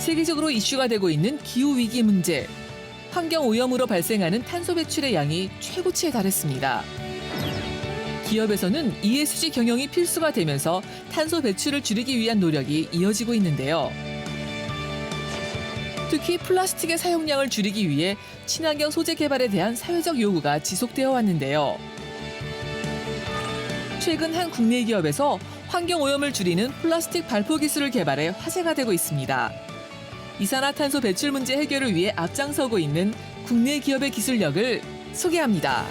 세계적으로 이슈가 되고 있는 기후위기 문제. 환경오염으로 발생하는 탄소 배출의 양이 최고치에 달했습니다. 기업에서는 ESG 경영이 필수가 되면서 탄소 배출을 줄이기 위한 노력이 이어지고 있는데요. 특히 플라스틱의 사용량을 줄이기 위해 친환경 소재 개발에 대한 사회적 요구가 지속되어 왔는데요. 최근 한 국내 기업에서 환경오염을 줄이는 플라스틱 발포 기술을 개발해 화제가 되고 있습니다. 이산화탄소 배출 문제 해결을 위해 앞장서고 있는 국내 기업의 기술력을 소개합니다.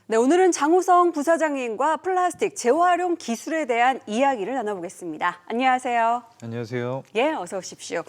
네, 오늘은 장우성 부사장님과 플라스틱 재활용 기술에 대한 이야기를 나눠보겠습니다. 안녕하세요. 안녕하세요. 예, 어서 오십시오.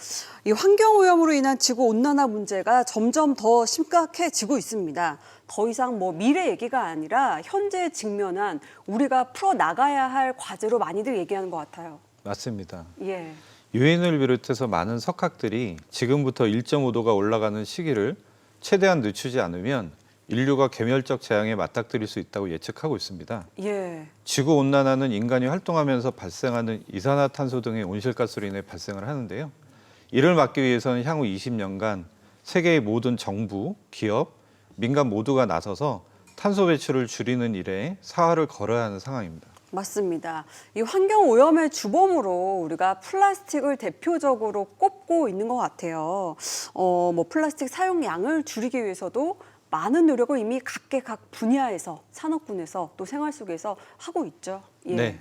이 환경오염으로 인한 지구온난화 문제가 점점 더 심각해지고 있습니다. 더 이상 미래 얘기가 아니라 현재 직면한 우리가 풀어나가야 할 과제로 많이들 얘기하는 것 같아요. 맞습니다. 예. 유엔을 비롯해서 많은 석학들이 지금부터 1.5도가 올라가는 시기를 최대한 늦추지 않으면 인류가 개멸적 재앙에 맞닥뜨릴 수 있다고 예측하고 있습니다. 예. 지구온난화는 인간이 활동하면서 발생하는 이산화탄소 등의 온실가스로 인해 발생을 하는데요. 이를 막기 위해서는 향후 20년간 세계의 모든 정부, 기업, 민간 모두가 나서서 탄소 배출을 줄이는 일에 사활을 걸어야 하는 상황입니다. 맞습니다. 이 환경오염의 주범으로 우리가 플라스틱을 대표적으로 꼽고 있는 것 같아요. 플라스틱 사용량을 줄이기 위해서도 많은 노력을 이미 각각 분야에서, 산업군에서 또 생활 속에서 하고 있죠. 예. 네.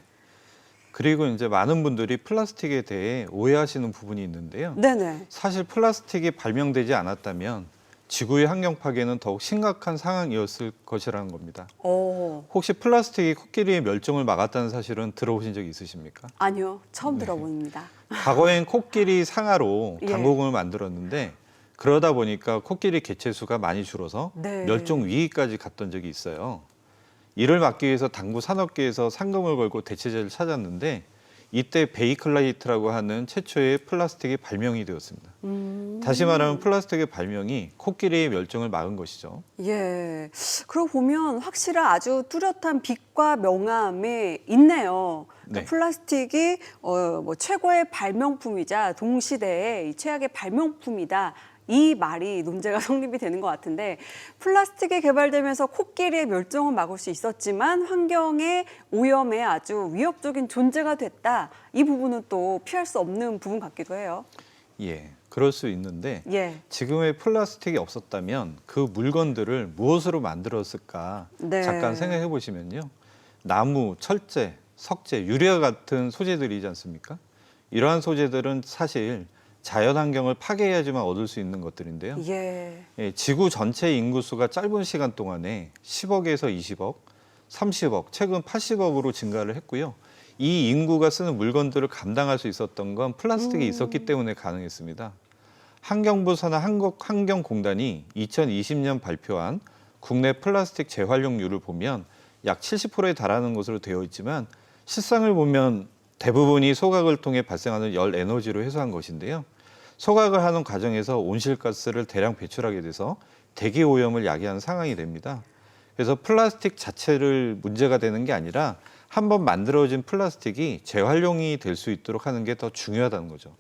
그리고 이제 많은 분들이 플라스틱에 대해 오해하시는 부분이 있는데요. 네네. 사실 플라스틱이 발명되지 않았다면 지구의 환경 파괴는 더욱 심각한 상황이었을 것이라는 겁니다. 혹시 플라스틱이 코끼리의 멸종을 막았다는 사실은 들어보신 적이 있으십니까? 아니요, 처음 들어봅니다. 과거엔 코끼리 상아로 예. 당공을 만들었는데 그러다 보니까 코끼리 개체수가 많이 줄어서 네. 멸종 위기까지 갔던 적이 있어요. 이를 막기 위해서 당구 산업계에서 상금을 걸고 대체제를 찾았는데 이때 베이클라이트라고 하는 최초의 플라스틱이 발명이 되었습니다. 다시 말하면 플라스틱의 발명이 코끼리의 멸종을 막은 것이죠. 예. 그러고 보면 확실한 아주 뚜렷한 빛과 명암이 있네요. 그러니까 네. 플라스틱이 최고의 발명품이자 동시대의 이 최악의 발명품이다. 이 말이 논제가 성립이 되는 것 같은데 플라스틱이 개발되면서 코끼리의 멸종을 막을 수 있었지만 환경의 오염에 아주 위협적인 존재가 됐다. 이 부분은 또 피할 수 없는 부분 같기도 해요. 예, 그럴 수 있는데 예. 지금의 플라스틱이 없었다면 그 물건들을 무엇으로 만들었을까 네. 잠깐 생각해 보시면요. 나무, 철제, 석재, 유리와 같은 소재들이지 않습니까? 이러한 소재들은 사실 자연환경을 파괴해야지만 얻을 수 있는 것들인데요. 예. 지구 전체 인구수가 짧은 시간 동안에 10억에서 20억, 30억, 최근 80억으로 증가를 했고요. 이 인구가 쓰는 물건들을 감당할 수 있었던 건 플라스틱이 있었기 때문에 가능했습니다. 환경부 산하 한국환경공단이 2020년 발표한 국내 플라스틱 재활용률을 보면 약 70%에 달하는 것으로 되어 있지만 실상을 보면 대부분이 소각을 통해 발생하는 열 에너지로 해소한 것인데요. 소각을 하는 과정에서 온실가스를 대량 배출하게 돼서 대기 오염을 야기하는 상황이 됩니다. 그래서 플라스틱 자체를 문제가 되는 게 아니라 한번 만들어진 플라스틱이 재활용이 될 수 있도록 하는 게 더 중요하다는 거죠.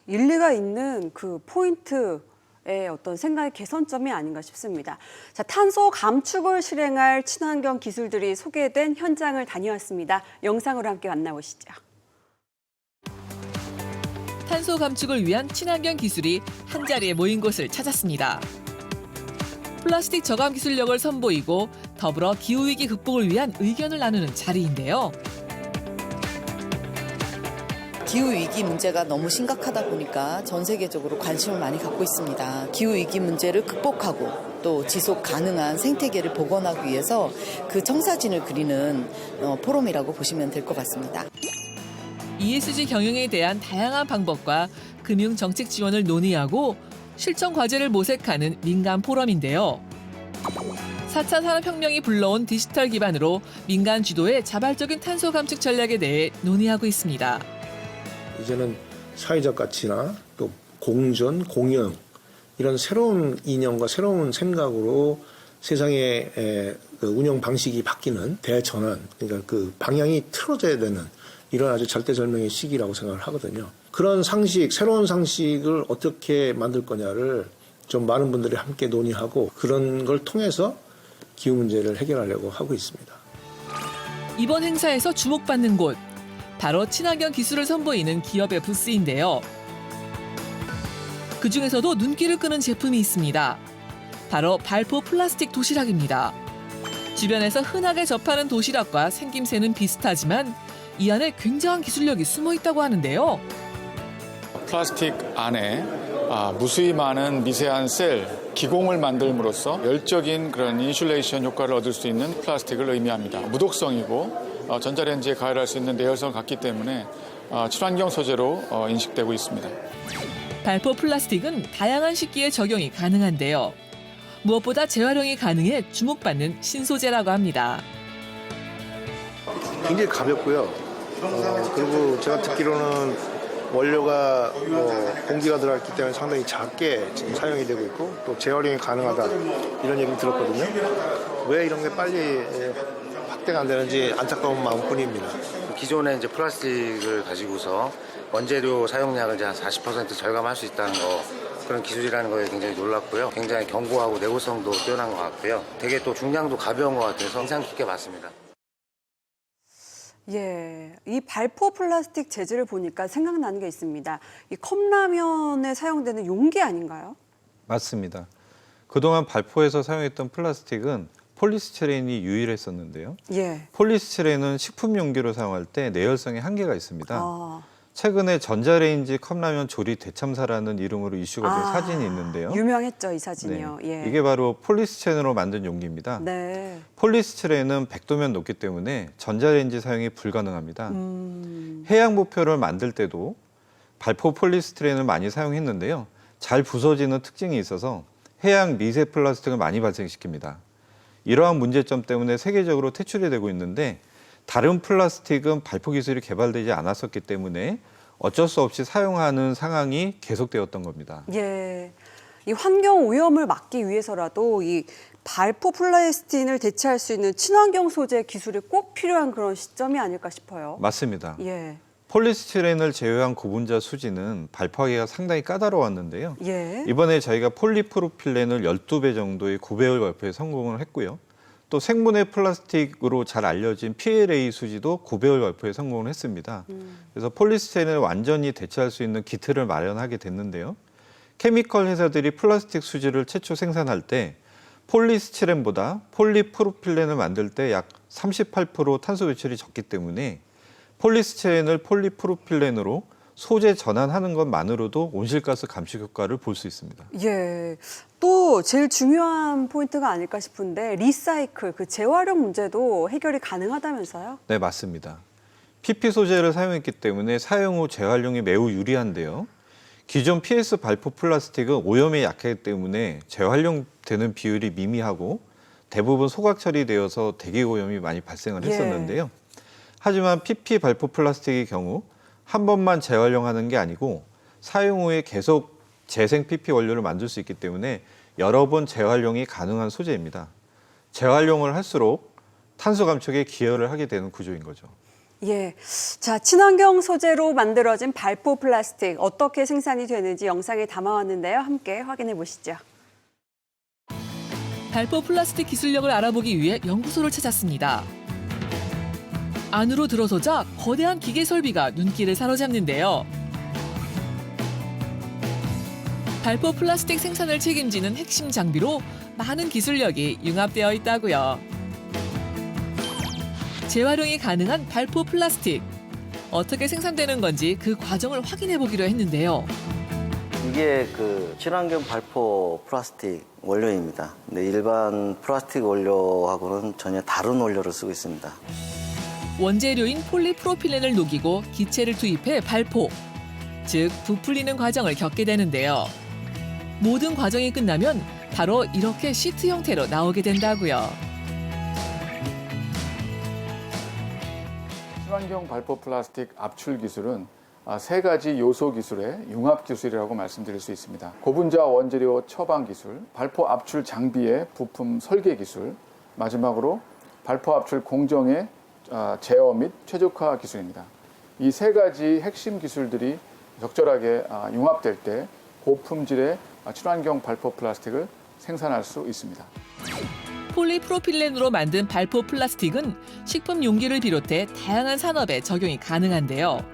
일리가 있는 그 포인트의 어떤 생각의 개선점이 아닌가 싶습니다. 자, 탄소 감축을 실행할 친환경 기술들이 소개된 현장을 다녀왔습니다. 영상으로 함께 만나보시죠. 탄소 감축을 위한 친환경 기술이 한자리에 모인 곳을 찾았습니다. 플라스틱 저감 기술력을 선보이고 더불어 기후위기 극복을 위한 의견을 나누는 자리인데요. 기후위기 문제가 너무 심각하다 보니까 전 세계적으로 관심을 많이 갖고 있습니다. 기후위기 문제를 극복하고 또 지속 가능한 생태계를 복원하기 위해서 그 청사진을 그리는 포럼이라고 보시면 될 것 같습니다. ESG 경영에 대한 다양한 방법과 금융 정책 지원을 논의하고 실천 과제를 모색하는 민간 포럼인데요. 4차 산업혁명이 불러온 디지털 기반으로 민간 주도의 자발적인 탄소 감축 전략에 대해 논의하고 있습니다. 이제는 사회적 가치나 또 공존, 공영 이런 새로운 이념과 새로운 생각으로 세상의 그 운영 방식이 바뀌는 대전환, 그러니까 그 방향이 틀어져야 되는 이런 아주 절대절명의 시기라고 생각을 하거든요. 그런 상식, 새로운 상식을 어떻게 만들 거냐를 좀 많은 분들이 함께 논의하고 그런 걸 통해서 기후 문제를 해결하려고 하고 있습니다. 이번 행사에서 주목받는 곳, 바로 친환경 기술을 선보이는 기업의 부스인데요. 그중에서도 눈길을 끄는 제품이 있습니다. 바로 발포 플라스틱 도시락입니다. 주변에서 흔하게 접하는 도시락과 생김새는 비슷하지만 이 안에 굉장한 기술력이 숨어 있다고 하는데요. 플라스틱 안에 무수히 많은 미세한 셀, 기공을 만들므로써 열적인 그런 인슐레이션 효과를 얻을 수 있는 플라스틱을 의미합니다. 무독성이고 전자레인지에 가열할 수 있는 내열성을 갖기 때문에 친환경 소재로 인식되고 있습니다. 발포 플라스틱은 다양한 식기에 적용이 가능한데요. 무엇보다 재활용이 가능해 주목받는 신소재라고 합니다. 굉장히 가볍고요. 그리고 제가 듣기로는 원료가 공기가 들어갔기 때문에 상당히 작게 지금 사용이 되고 있고 또 재활용이 가능하다 이런 얘기를 들었거든요. 왜 이런 게 빨리 확대가 안 되는지 안타까운 마음뿐입니다. 기존의 이제 플라스틱을 가지고서 원재료 사용량을 이제 한 40% 절감할 수 있다는 거, 그런 기술이라는 거에 굉장히 놀랐고요. 굉장히 견고하고 내구성도 뛰어난 것 같고요. 되게 또 중량도 가벼운 것 같아서 인상 깊게 봤습니다. 예, 이 발포 플라스틱 재질을 보니까 생각나는 게 있습니다. 이 컵라면에 사용되는 용기 아닌가요? 맞습니다. 그동안 발포에서 사용했던 플라스틱은 폴리스티렌이 유일했었는데요. 예. 폴리스티렌은 식품 용기로 사용할 때 내열성에 한계가 있습니다. 최근에 전자레인지 컵라면 조리 대참사라는 이름으로 이슈가 된 사진이 있는데요. 유명했죠, 이 사진이요. 네. 예. 이게 바로 폴리스티렌으로 만든 용기입니다. 네. 폴리스티렌은 100도면 높기 때문에 전자레인지 사용이 불가능합니다. 해양 모표를 만들 때도 발포 폴리스티렌을 많이 사용했는데요. 잘 부서지는 특징이 있어서 해양 미세 플라스틱을 많이 발생시킵니다. 이러한 문제점 때문에 세계적으로 퇴출이 되고 있는데 다른 플라스틱은 발포 기술이 개발되지 않았었기 때문에 어쩔 수 없이 사용하는 상황이 계속되었던 겁니다. 예. 이 환경 오염을 막기 위해서라도 이 발포 플라스틱을 대체할 수 있는 친환경 소재 기술이 꼭 필요한 그런 시점이 아닐까 싶어요. 맞습니다. 예. 폴리스티렌을 제외한 고분자 수지는 발포하기가 상당히 까다로웠는데요. 예. 이번에 저희가 폴리프로필렌을 12배 정도의 고배율 발포에 성공을 했고요. 또 생분해 플라스틱으로 잘 알려진 PLA 수지도 고배율 발포에 성공을 했습니다. 그래서 폴리스티렌을 완전히 대체할 수 있는 기틀을 마련하게 됐는데요. 케미컬 회사들이 플라스틱 수지를 최초 생산할 때 폴리스티렌보다 폴리프로필렌을 만들 때 약 38% 탄소 배출이 적기 때문에 폴리스티렌을 폴리프로필렌으로 소재 전환하는 것만으로도 온실가스 감축 효과를 볼 수 있습니다. 예. 또 제일 중요한 포인트가 아닐까 싶은데 리사이클, 그 재활용 문제도 해결이 가능하다면서요? 네, 맞습니다. PP 소재를 사용했기 때문에 사용 후 재활용이 매우 유리한데요. 기존 PS 발포 플라스틱은 오염에 약하기 때문에 재활용되는 비율이 미미하고 대부분 소각 처리되어서 대기 오염이 많이 발생을 했었는데요. 하지만 PP 발포 플라스틱의 경우 한 번만 재활용하는 게 아니고 사용 후에 계속 재생 PP 원료를 만들 수 있기 때문에 여러 번 재활용이 가능한 소재입니다. 재활용을 할수록 탄소 감축에 기여를 하게 되는 구조인 거죠. 예. 자, 친환경 소재로 만들어진 발포 플라스틱 어떻게 생산이 되는지 영상에 담아왔는데요. 함께 확인해 보시죠. 발포 플라스틱 기술력을 알아보기 위해 연구소를 찾았습니다. 안으로 들어서자 거대한 기계 설비가 눈길을 사로잡는데요. 발포 플라스틱 생산을 책임지는 핵심 장비로 많은 기술력이 융합되어 있다고요. 재활용이 가능한 발포 플라스틱. 어떻게 생산되는 건지 그 과정을 확인해 보기로 했는데요. 이게 그 친환경 발포 플라스틱 원료입니다. 근데 일반 플라스틱 원료하고는 전혀 다른 원료를 쓰고 있습니다. 원재료인 폴리프로필렌을 녹이고 기체를 투입해 발포, 즉 부풀리는 과정을 겪게 되는데요. 모든 과정이 끝나면 바로 이렇게 시트 형태로 나오게 된다고요. 친환경 발포 플라스틱 압출 기술은 세 가지 요소 기술의 융합 기술이라고 말씀드릴 수 있습니다. 고분자 원재료 처방 기술, 발포 압출 장비의 부품 설계 기술, 마지막으로 발포 압출 공정의 제어 및 최적화 기술입니다. 이 세 가지 핵심 기술들이 적절하게 융합될 때 고품질의 친환경 발포 플라스틱을 생산할 수 있습니다. 폴리프로필렌으로 만든 발포 플라스틱은 식품 용기를 비롯해 다양한 산업에 적용이 가능한데요.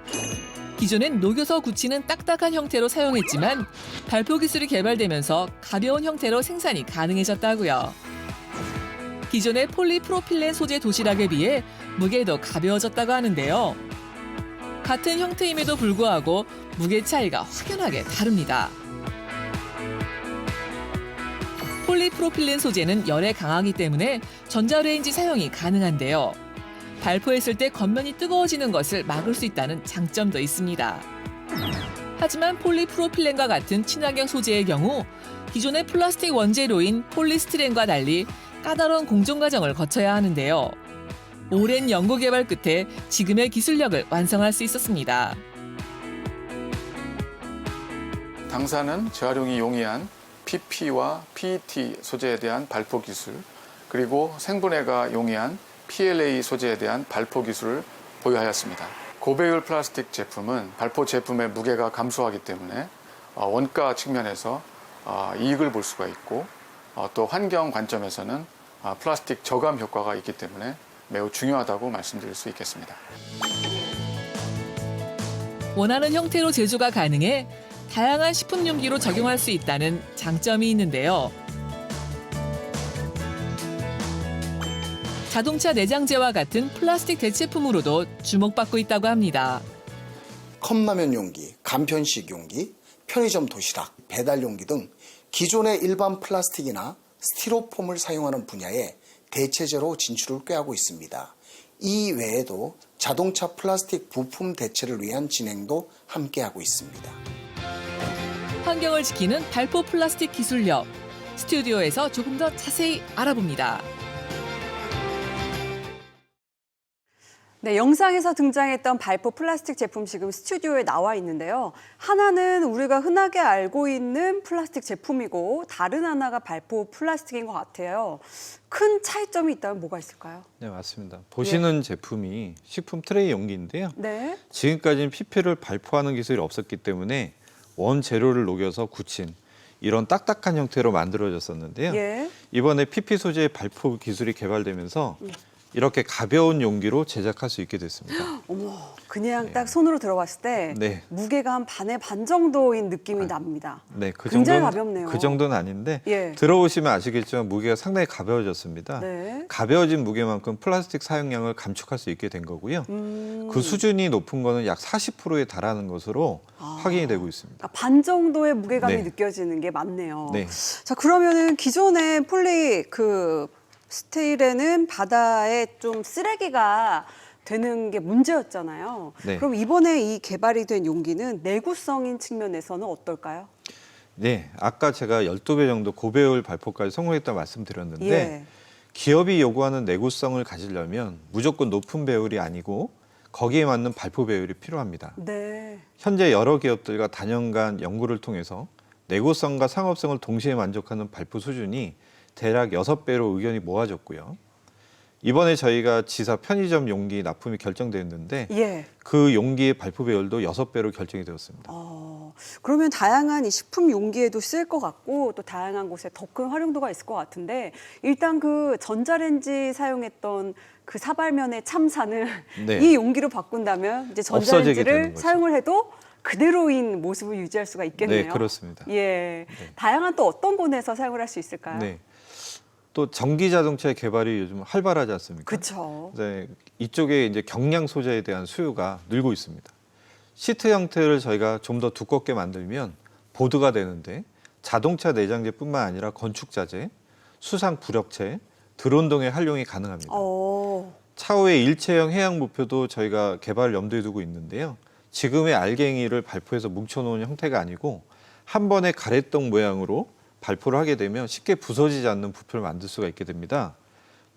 기존엔 녹여서 굳히는 딱딱한 형태로 사용했지만 발포 기술이 개발되면서 가벼운 형태로 생산이 가능해졌다고요. 기존의 폴리프로필렌 소재 도시락에 비해 무게도 가벼워졌다고 하는데요. 같은 형태임에도 불구하고 무게 차이가 확연하게 다릅니다. 폴리프로필렌 소재는 열에 강하기 때문에 전자레인지 사용이 가능한데요. 발포했을 때 겉면이 뜨거워지는 것을 막을 수 있다는 장점도 있습니다. 하지만 폴리프로필렌과 같은 친환경 소재의 경우 기존의 플라스틱 원재료인 폴리스티렌과 달리 까다로운 공정 과정을 거쳐야 하는데요. 오랜 연구 개발 끝에 지금의 기술력을 완성할 수 있었습니다. 당사는 재활용이 용이한 PP와 PET 소재에 대한 발포 기술, 그리고 생분해가 용이한 PLA 소재에 대한 발포 기술을 보유하였습니다. 고배율 플라스틱 제품은 발포 제품의 무게가 감소하기 때문에 원가 측면에서 이익을 볼 수가 있고 또 환경 관점에서는 플라스틱 저감 효과가 있기 때문에 매우 중요하다고 말씀드릴 수 있겠습니다. 원하는 형태로 제조가 가능해 다양한 식품 용기로 적용할 수 있다는 장점이 있는데요. 자동차 내장재와 같은 플라스틱 대체품으로도 주목받고 있다고 합니다. 컵라면 용기, 간편식 용기, 편의점 도시락, 배달 용기 등 기존의 일반 플라스틱이나 스티로폼을 사용하는 분야에 대체제로 진출을 꾀하고 있습니다. 이 외에도 자동차 플라스틱 부품 대체를 위한 진행도 함께하고 있습니다. 환경을 지키는 발포 플라스틱 기술력, 스튜디오에서 조금 더 자세히 알아봅니다. 네, 영상에서 등장했던 발포 플라스틱 제품 지금 스튜디오에 나와 있는데요. 하나는 우리가 흔하게 알고 있는 플라스틱 제품이고 다른 하나가 발포 플라스틱인 것 같아요. 큰 차이점이 있다면 뭐가 있을까요? 네, 맞습니다. 보시는 제품이 식품 트레이 용기인데요. 네. 지금까지는 PP를 발포하는 기술이 없었기 때문에 원재료를 녹여서 굳힌 이런 딱딱한 형태로 만들어졌었는데요. 예. 이번에 PP 소재의 발포 기술이 개발되면서 이렇게 가벼운 용기로 제작할 수 있게 됐습니다. 어머, 그냥 딱 손으로 들어봤을 때 네. 무게가 한 반의 반 정도인 느낌이 납니다. 네, 그 굉장히 정도는 가볍네요. 그 정도는 아닌데 예. 들어보시면 아시겠지만 무게가 상당히 가벼워졌습니다. 네. 가벼워진 무게만큼 플라스틱 사용량을 감축할 수 있게 된 거고요. 그 수준이 높은 거는 약 40%에 달하는 것으로 확인이 되고 있습니다. 그러니까 반 정도의 무게감이 네. 느껴지는 게 맞네요. 네. 자, 그러면은 기존의 스틸에는 바다에 좀 쓰레기가 되는 게 문제였잖아요. 네. 그럼 이번에 이 개발이 된 용기는 내구성인 측면에서는 어떨까요? 네, 아까 제가 12배 정도 고배율 발포까지 성공했다고 말씀드렸는데 예. 기업이 요구하는 내구성을 가지려면 무조건 높은 배율이 아니고 거기에 맞는 발포 배율이 필요합니다. 네. 현재 여러 기업들과 단연간 연구를 통해서 내구성과 상업성을 동시에 만족하는 발포 수준이 대략 6배로 의견이 모아졌고요. 이번에 저희가 지사 편의점 용기 납품이 결정됐는데 예. 그 용기의 발포 배율도 6배로 결정이 되었습니다. 그러면 다양한 이 식품 용기에도 쓰일 것 같고 또 다양한 곳에 더 큰 활용도가 있을 것 같은데 일단 그 전자레인지 사용했던 그 사발면의 참사는 네. 이 용기로 바꾼다면 이제 없어지게 되는 전자레인지를 거죠. 사용을 해도 그대로인 모습을 유지할 수가 있겠네요. 네, 그렇습니다. 예. 다양한 또 어떤 곳에서 사용을 할 수 있을까요? 네. 또 전기 자동차의 개발이 요즘 활발하지 않습니까? 그렇죠. 네, 이쪽에 이제 경량 소재에 대한 수요가 늘고 있습니다. 시트 형태를 저희가 좀 더 두껍게 만들면 보드가 되는데 자동차 내장재뿐만 아니라 건축 자재, 수상 부력체, 드론 등의 활용이 가능합니다. 차후에 일체형 해양 무표도 저희가 개발을 염두에 두고 있는데요. 지금의 알갱이를 발포해서 뭉쳐놓은 형태가 아니고 한 번에 가래떡 모양으로 발포를 하게 되면 쉽게 부서지지 않는 부표를 만들 수가 있게 됩니다.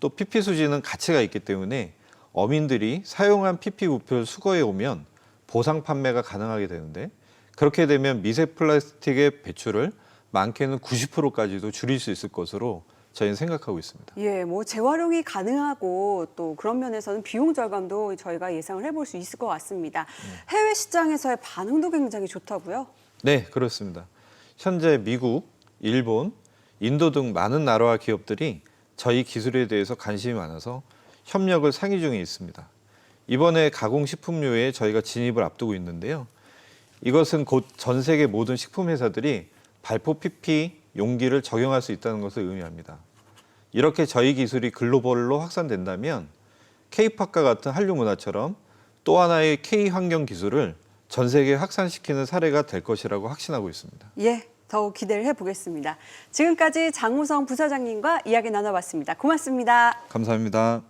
또 PP 수지는 가치가 있기 때문에 어민들이 사용한 PP 부표를 수거해 오면 보상 판매가 가능하게 되는데 그렇게 되면 미세 플라스틱의 배출을 많게는 90%까지도 줄일 수 있을 것으로 저희는 생각하고 있습니다. 예, 뭐 재활용이 가능하고 또 그런 면에서는 비용 절감도 저희가 예상을 해볼 수 있을 것 같습니다. 해외 시장에서의 반응도 굉장히 좋다고요? 네, 그렇습니다. 현재 미국, 일본, 인도 등 많은 나라와 기업들이 저희 기술에 대해서 관심이 많아서 협력을 상의 중에 있습니다. 이번에 가공식품료에 저희가 진입을 앞두고 있는데요. 이것은 곧 전 세계 모든 식품 회사들이 발포 PP 용기를 적용할 수 있다는 것을 의미합니다. 이렇게 저희 기술이 글로벌로 확산된다면 K-팝과 같은 한류 문화처럼 또 하나의 K-환경 기술을 전 세계에 확산시키는 사례가 될 것이라고 확신하고 있습니다. 예, 더욱 기대를 해보겠습니다. 지금까지 장우성 부사장님과 이야기 나눠봤습니다. 고맙습니다. 감사합니다.